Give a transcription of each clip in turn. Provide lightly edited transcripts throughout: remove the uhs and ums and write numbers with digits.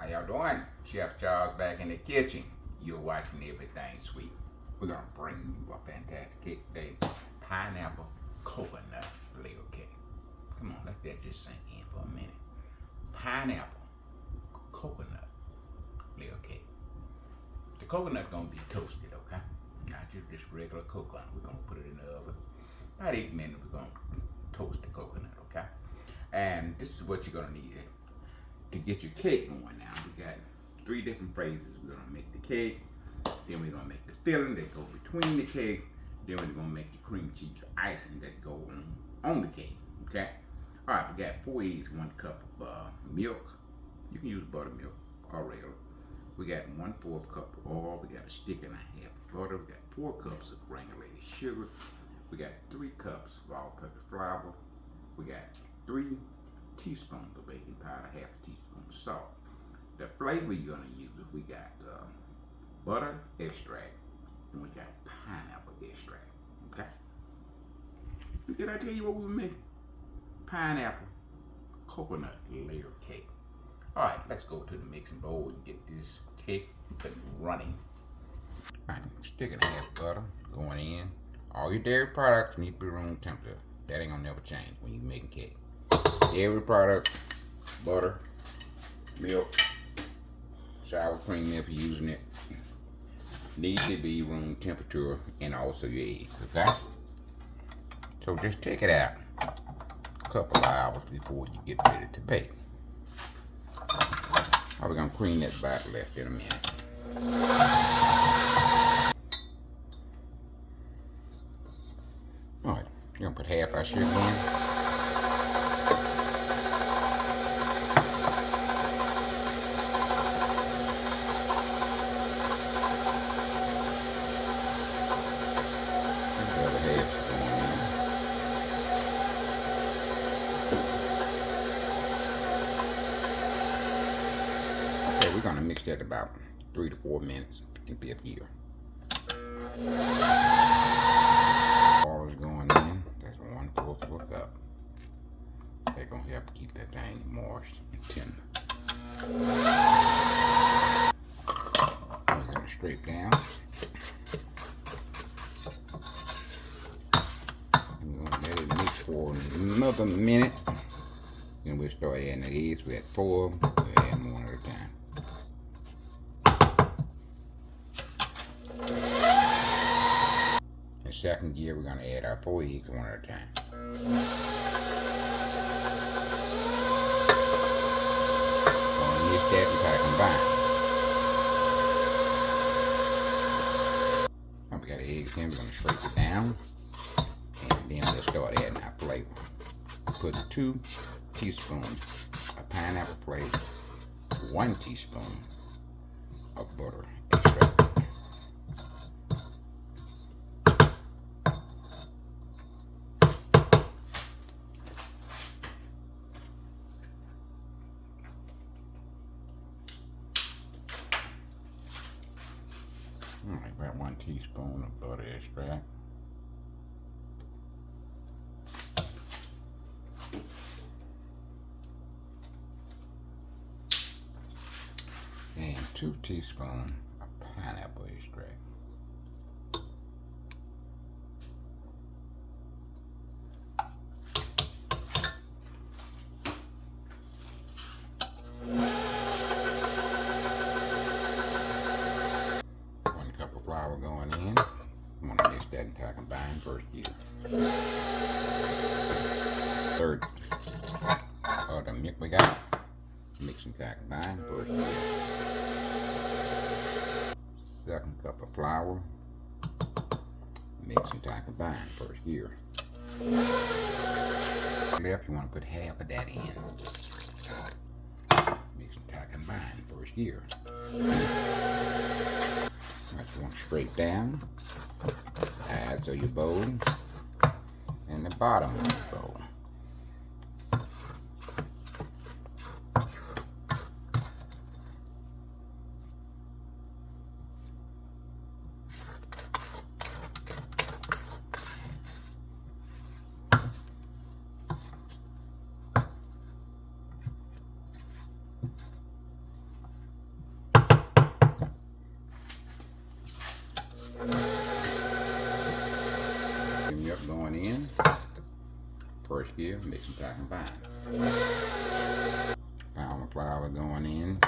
How y'all doing? Chef Charles back in the kitchen. You're watching Everything Sweet. We're gonna bring you a fantastic cake today. Pineapple coconut layer cake. Come on, let that just sink in for a minute. Pineapple coconut layer cake. The coconut gonna be toasted, okay? Not just regular coconut. We're gonna put it in the oven. About 8 minutes, we're gonna toast the coconut, okay? And this is what you're gonna need to get your cake going now. We got 3 different phases. We're gonna make the cake, then we're gonna make the filling that go between the cake, then we're gonna make the cream cheese icing that go on the cake, okay? All right, we got 4 eggs, 1 cup of milk. You can use buttermilk or regular. We got 1/4 cup of oil. We got a stick and a half of butter. We got 4 cups of granulated sugar. We got 3 cups of all-purpose flour. We got 3 teaspoons of baking powder, half a teaspoon of salt. The flavor you're gonna use, we got butter extract, and we got pineapple extract. Okay. Did I tell you what we were making? Pineapple coconut layer cake. All right, let's go to the mixing bowl and get this cake running. All right, stick and a half butter going in. All your dairy products need to be room temperature. That ain't gonna never change when you're making cake. Dairy product, butter, milk, sour cream if you're using it, needs to be room temperature, and also your eggs, okay? So just take it out a couple of hours before you get ready to bake. We're gonna clean that back left in a minute. All right, you're gonna put half our sugar in. We're gonna mix that about 3 to 4 minutes in 5th year. All is going in. That's 1/4 of a cup. They're gonna help keep that thing moist and tender. We're gonna scrape down. And we're gonna let it mix for another minute. Then we'll start adding the eggs. We had 4. We'll add 1 at a time. In 2nd gear, we're going to add our 4 eggs 1 at a time. We're going to mix that and try to combine. Now we got the eggs in, we're going to scrape it down. And then we'll start adding our flavor. Put 2 teaspoons of pineapple flavor, 1 teaspoon of butter extract. Alright, about 1 teaspoon of butter extract. And 2 teaspoons of pineapple extract. Flour going in. I'm going to mix that until I combine 1st year. 1/3 of the milk we got. Mix until I combine 1st year. 2nd cup of flour. Mix until I combine 1st year. Left, you want to put half of that in. Mix until I combine 1st year. Alright, you want to scrape down, sides of your bowl, and the bottom of the bowl. First gear, mix and tie combine. Pound of flour going in,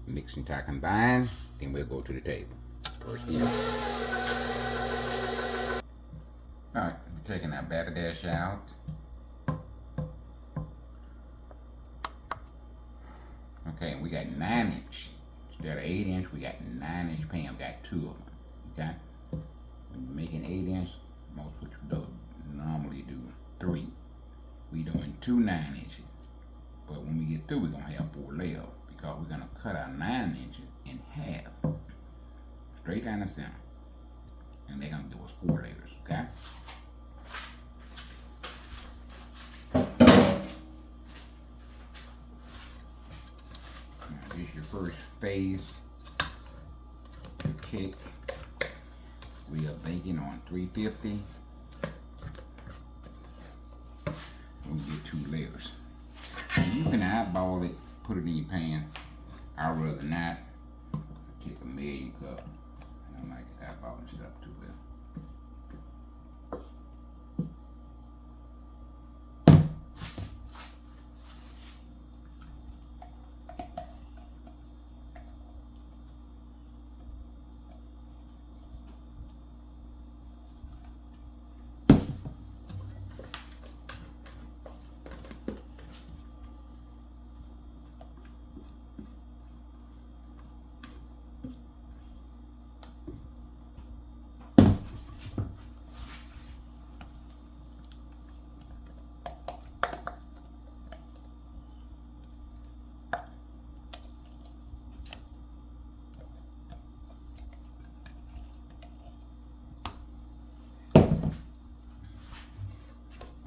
mix and tie combine, then we'll go to the table. First gear. Alright, we're taking our batter dash out. Okay, we got 9-inch. Instead of 8-inch, we got 9-inch pan. We got 2 of them. Okay? When you're making 8-inch, most people don't normally do 3. We doing 2 9-inches. But when we get through, we're gonna have 4 layers because we're gonna cut our 9 inches in half. Straight down the center. And they're gonna give us 4 layers, okay? Now, this is your first phase to cake. We are baking on 350. We'll get 2 layers. You can eyeball it, put it in your pan. I'd rather not. Take a million cup. I don't like eyeballing stuff too well.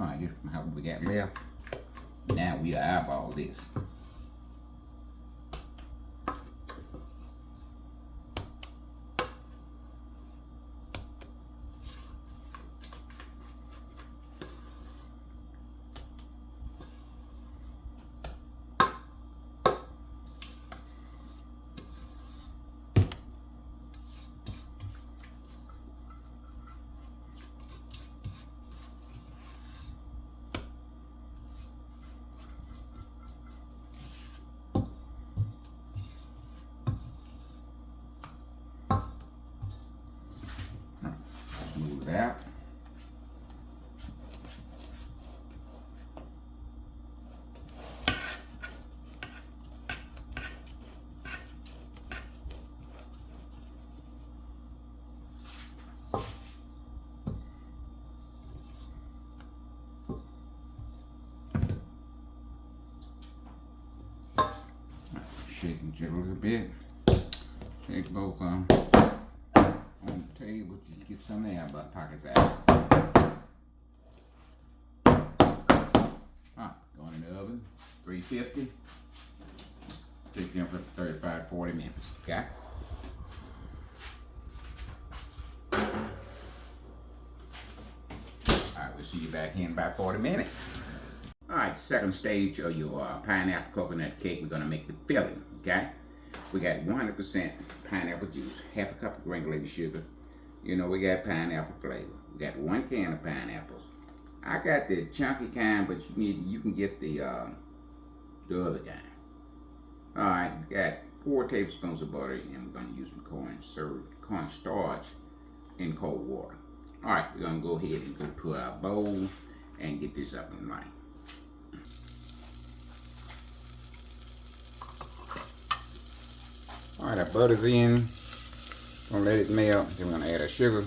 Alright, here's how we got left. Now we eyeball this. Smooth it out. Shake and jiggle a little bit. Take both on the table, just get some of the butt pockets out. Going in the oven, 350. Take them for 35 to 40 minutes. Okay? Alright, we'll see you back here in about 40 minutes. Alright, second stage of your pineapple coconut cake. We're going to make the filling. Okay? We got 100% pineapple juice, half a cup of granulated sugar. You know, we got pineapple flavor. We got 1 can of pineapples. I got the chunky kind, but you can get the other kind. All right, we got 4 tablespoons of butter, and we're gonna use some corn starch in cold water. All right, we're gonna go ahead and go to our bowl and get this up and running. All right, our butter's in. Gonna let it melt. Then we're gonna add our sugar.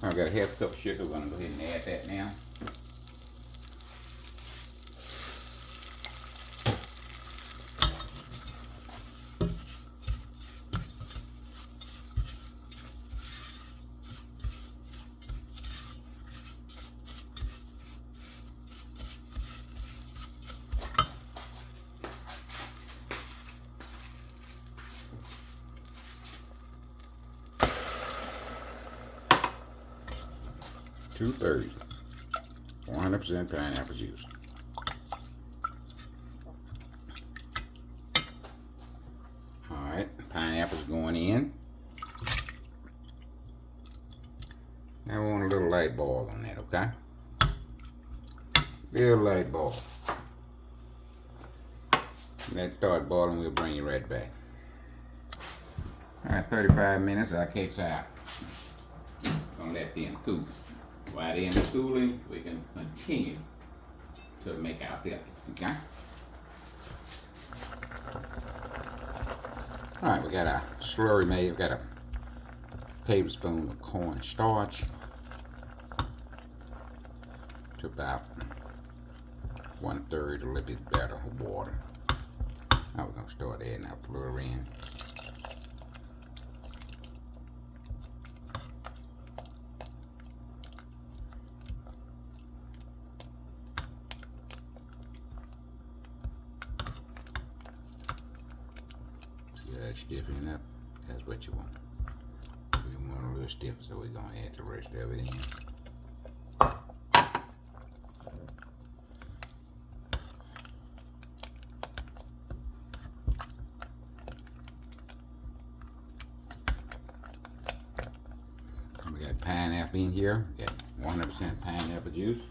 I've got a half cup of sugar. We're gonna go ahead and add that now. Two-thirds, 100% pineapple juice. going in. Now we want a little light boil on that, okay? Real light boil. When that start boiling, we'll bring you right back. Alright, 35 minutes, our cake's out. Gonna let them cool. While they're cooling, we can continue to make our filling, okay? Alright, we got our slurry made. We got a tablespoon of corn starch to about 1/3 a little bit better of water. Now we're going to start adding our flour in. See that stiffening up? That's what you want. We want a little stiffer, so we're going to add the rest of it in. We got pineapple in here. We got 100% pineapple juice.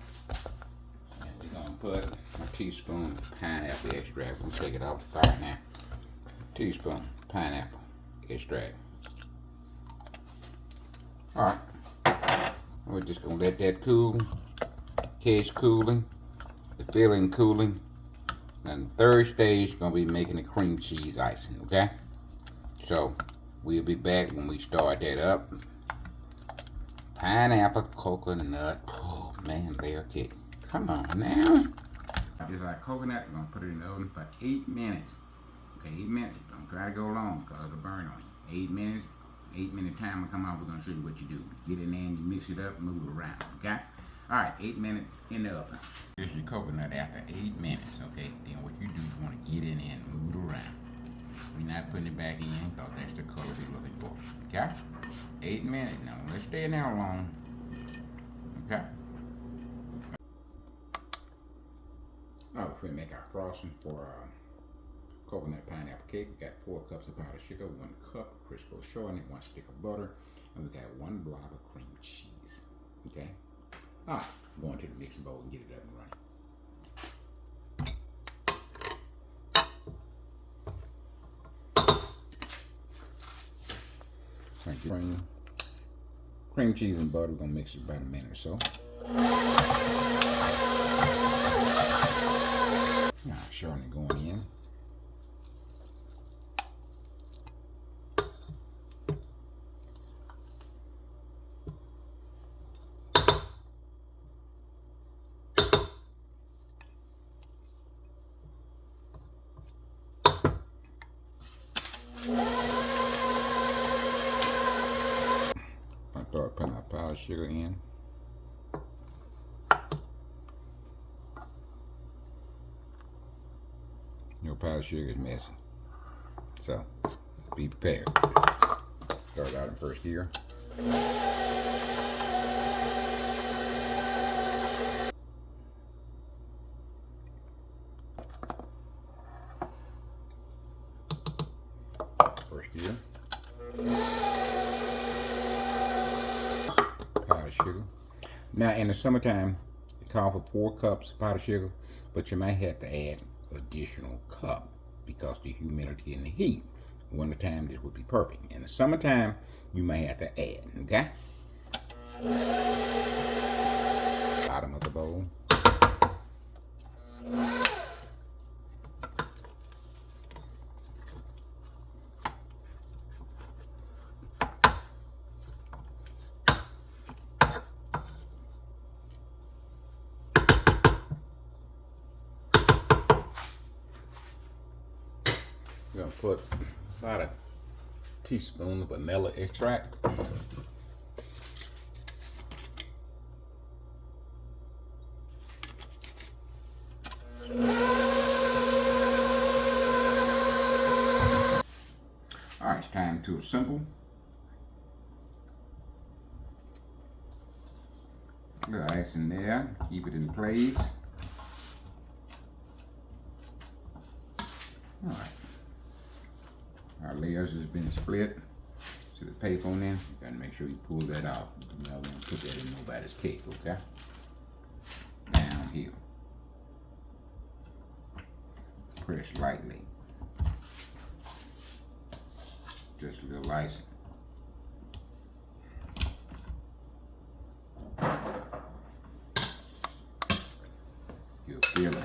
And we're going to put a teaspoon of pineapple extract. We're going to take it off the fire now. Teaspoon pineapple extract. Alright. We're just going to let that cool. Cage cooling. The filling cooling. And the third stage is going to be making the cream cheese icing. Okay? So, we'll be back when we start that up. Pineapple coconut. Oh man, layer cake. Come on now. Just like coconut, we're gonna put it in the oven for 8 minutes. Okay, 8 minutes. Don't try to go long because it'll burn on you. 8 minutes. 8-minute timer come out. We're gonna show you what you do. Get in there and you mix it up, move it around. Okay. All right, 8 minutes in the oven. Here's your coconut after 8 minutes. Okay. Then what you do is you want to get in there and move it around. We're not putting it back in because that's the color we're looking for. Okay? 8 minutes. Now, let's stay in there long. Okay? All right, we're going to make our frosting for our coconut pineapple cake. We got 4 cups of powdered sugar, 1 cup of Crisco shortening, 1 stick of butter, and we got 1 blob of cream cheese. Okay? All right, go into the mixing bowl and get it up and running. Thank you. Cream cheese and butter. We're gonna mix it about a minute or so. Now, shortening going in. Start putting our powdered sugar in. Your powdered sugar is messy, so be prepared. Start out in first gear. First gear. Powdered sugar. Now in the summertime, it calls for 4 cups of powdered sugar, but you might have to add additional cup because the humidity and the heat. Wintertime, this would be perfect. In the summertime, you may have to add, okay? Bottom of the bowl. We're going to put about a teaspoon of vanilla extract. All right, it's time to assemble. Little ice in there, keep it in place. All right. Our layers has been split. to the paper on there. You gotta make sure you pull that off. You don't want to put that in nobody's cake, okay? Down here. Press lightly. Just a little icing. You'll feel it.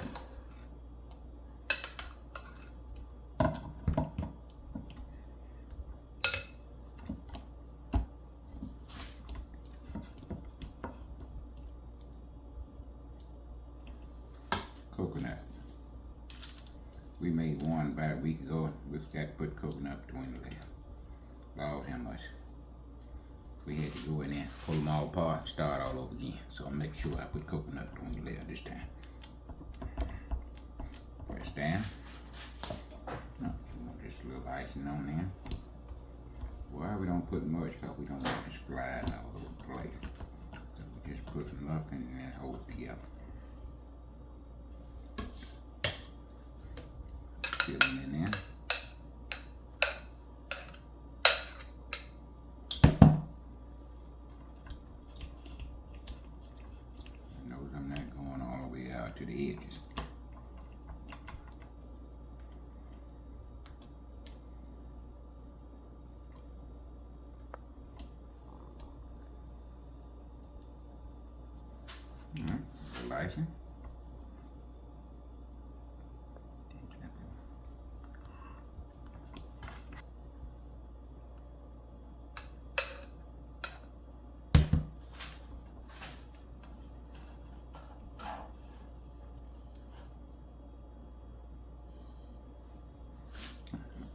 Coconut. We made one about a week ago. We've got to put coconut between the layers. Lord how much. We had to go in there, pull them all apart, and start all over again. So I'll make sure I put coconut between the layers this time. Press down. Oh, you want just a little icing on there. Why we don't put much? Because we don't want it sliding all over the place. So we just put enough and then hold it together. Fill them in there. Notice I'm not going all the way out to the edges. All right, slicing.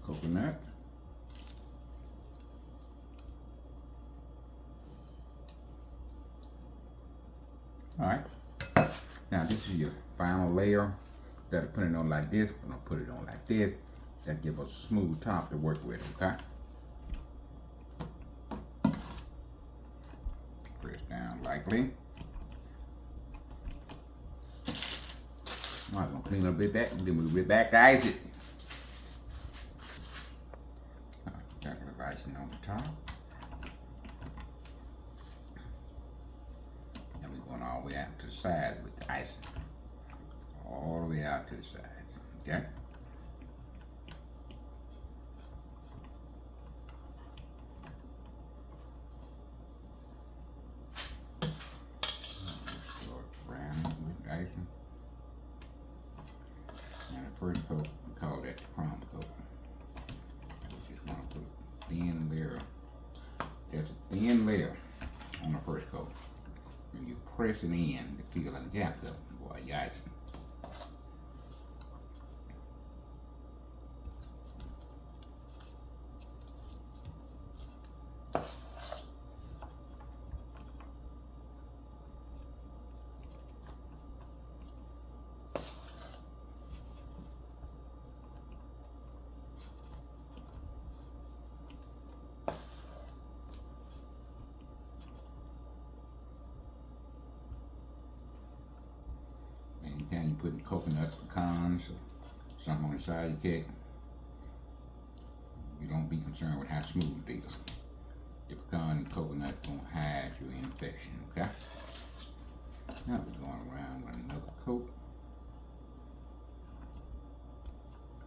Coconut. All right. Now this is your final layer. Instead of putting it on like this, we're gonna put it on like this. That gives us a smooth top to work with, okay? Press down lightly. All right, I'm gonna clean up a bit back and then we'll get back to ice it. All right, got a little icing on the top. And we're going all the way out to the sides with the icing. All the way out to the sides, okay? Start browning with icing. And the first coat, we call that the crumb coat. We just want to put a thin layer, just a thin layer on the first coat. And you press it in to feel the gaps up while you're icing. Anytime you put coconut pecans or something on the side of your cake, you don't be concerned with how smooth it is. The pecan and coconut gonna hide your infection, okay? Now we're going around with another coat.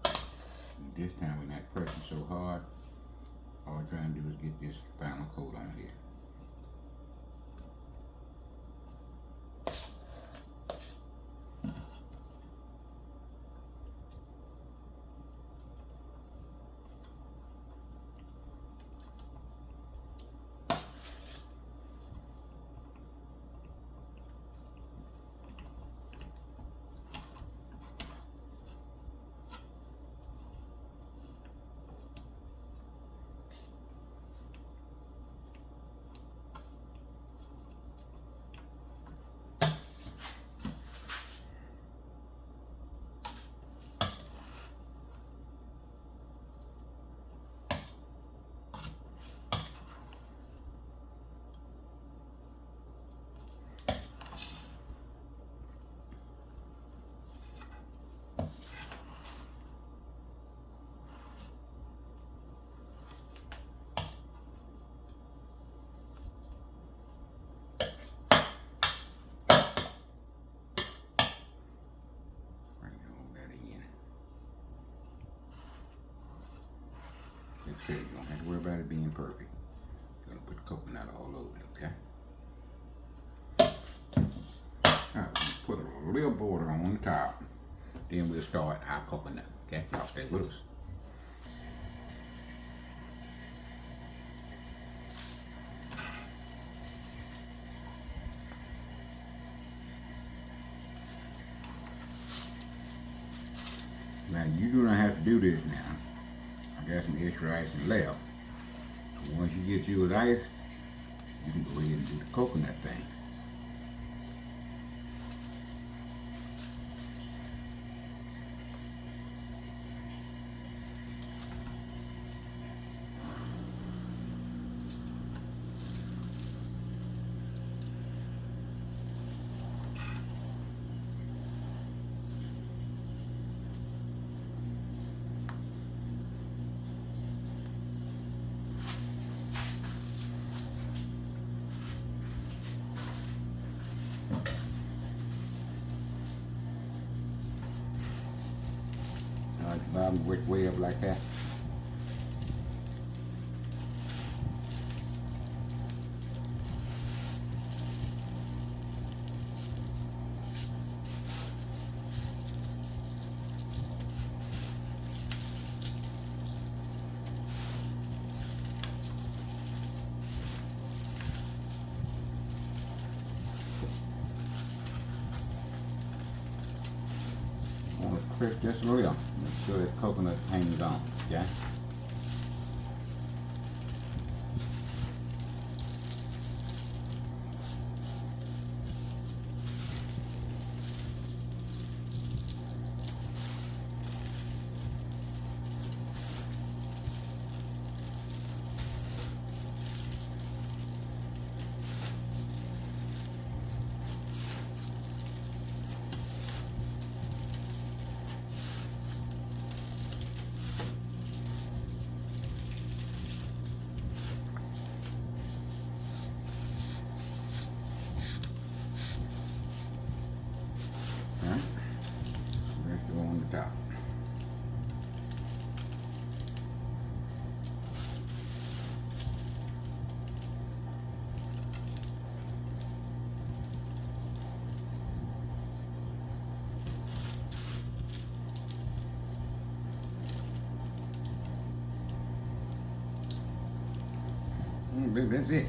And this time we're not pressing so hard. All we're trying to do is get this final coat on here. I said, you don't have to worry about it being perfect. You're gonna put coconut all over it, okay? Alright, we're gonna put a little border on the top. Then we'll start our coconut, okay? Y'all stay with us. Now you do not have to do this now. I got some extra icing left. So once you get yours ice, you can go ahead and do the coconut thing. The bottom work way up like that. Crisp just a little. Make sure that coconut hangs on, okay? Let's go on the top. That's it.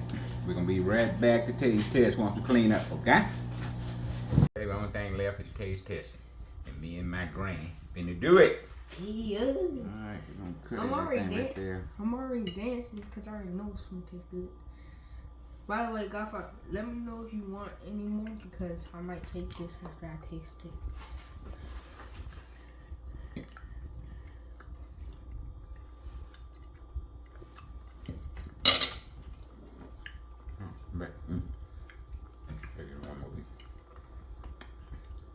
We're gonna be right back to taste test once we clean up, okay? The only thing left is taste testing. And me and my granny finna do it. Yeah. Alright, we're gonna cut I'm already right there. I'm already dancing because I already know it's gonna taste good. By the way, Godfather, let me know if you want any more because I might take this after I taste it.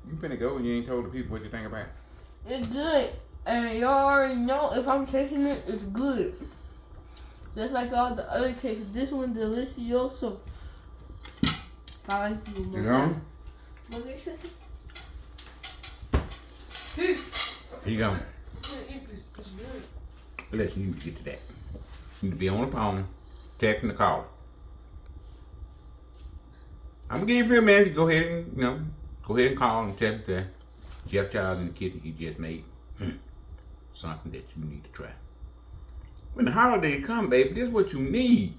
You finna go and you ain't told the people what you think about it. It's good. And y'all already know if I'm tasting it, it's good. Just like all the other cakes. This one's delicioso. I like you more. You know? Look at this. Here you go. I can't eat this. It's good. Listen, you need to get to that. You need to be on the phone, texting the caller. I'm gonna give you a minute to go ahead and, go ahead and call and tell the Jeff Charles in the kitchen he just made something that you need to try. When the holidays come, baby, this is what you need.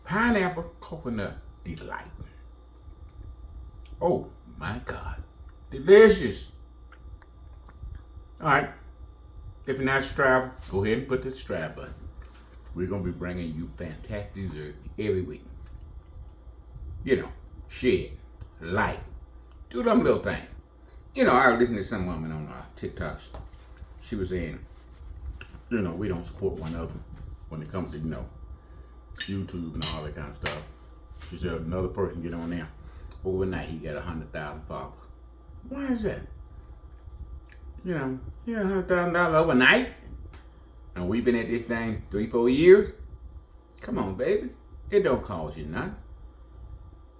Pineapple coconut delight. Oh my God, delicious. All right, if you're not subscribed, go ahead and put the subscribe button. We're gonna be bringing you fantastic dessert every week. Share, like, do them little things. I was listening to some woman on TikTok. She was saying, we don't support one another when it comes to, YouTube and all that kind of stuff. She said another person get on there. Overnight, he got 100,000 followers. Why is that? $100,000 overnight? And we've been at this thing 3-4 years? Come on, baby. It don't cost you nothing.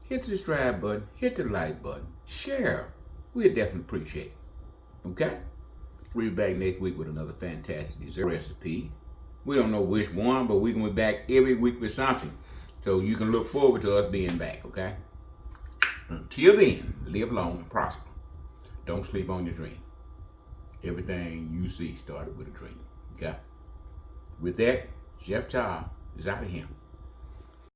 Hit the subscribe button, hit the like button, share. We'll definitely appreciate it. Okay? We'll be back next week with another fantastic dessert recipe. We don't know which one, but we're going to be back every week with something. So you can look forward to us being back, okay? Until then, live long and prosper. Don't sleep on your dream. Everything you see started with a dream, okay? With that, Chef Charles is out of here.